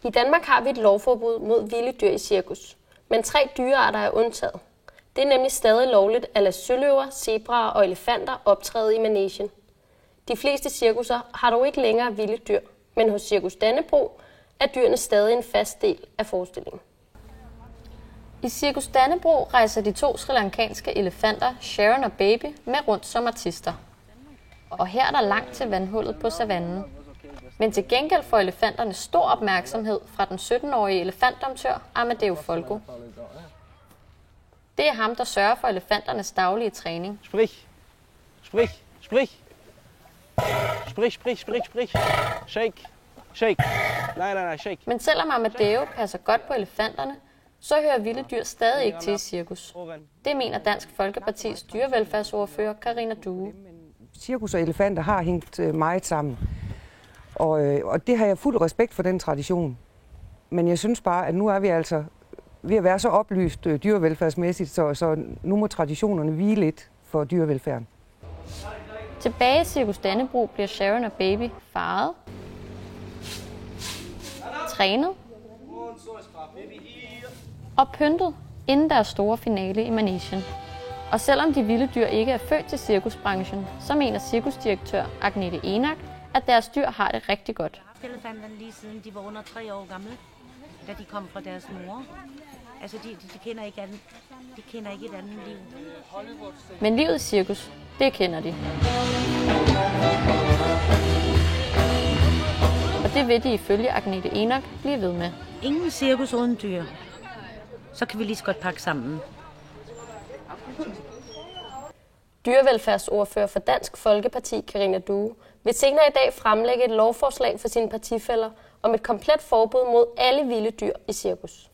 I Danmark har vi et lovforbud mod vilde dyr i cirkus, men 3 dyrearter er undtaget. Det er nemlig stadig lovligt at lade søløver, zebraer og elefanter optræde i manegen. De fleste cirkusser har dog ikke længere vilde dyr, men hos Cirkus Dannebrog er dyrene stadig en fast del af forestillingen. I Cirkus Dannebrog rejser de 2 srilankanske elefanter, Sharon og Baby, med rundt som artister. Og her er der langt til vandhullet på savannen. Men til gengæld får elefanterne stor opmærksomhed fra den 17-årige elefantdomtør Amadeo Folco. Det er ham, der sørger for elefanternes daglige træning. Sprich, sprich, sprich. Sprich, sprich, sprich, sprich. Shake, shake. Nej, shake. Men selvom Amadeo passer godt på elefanterne, så hører vilde dyr stadig ikke til i cirkus. Det mener Dansk Folkepartis dyrevelfærdsordfører Karina Due. Cirkus og elefanter har hængt meget sammen, og det har jeg fuld respekt for den tradition. Men jeg synes bare, at nu er vi altså ved at være så oplyst dyrevelfærdsmæssigt, så nu må traditionerne hvile lidt for dyrevelfærden. Tilbage i Cirkus Dannebrog bliver Sharon og Baby faret, trænet og pyntet inden deres store finale i manegen. Og selvom de vilde dyr ikke er født til cirkusbranchen, så mener cirkusdirektør Agnete Enak, at deres dyr har det rigtig godt. Elefanterne lige siden de var under 3 år gamle, da de kom fra deres mor. Altså de kender ikke andet. De kender ikke et andet liv. Men livet i cirkus, det kender de. Og det vil de ifølge Agnete Enak blive ved med. Ingen cirkus uden dyr. Så kan vi lige så godt pakke sammen. Dyrevelfærdsordfører for Dansk Folkeparti Karina Due vil senere i dag fremlægge et lovforslag for sine partifæller om et komplet forbud mod alle vilde dyr i cirkus.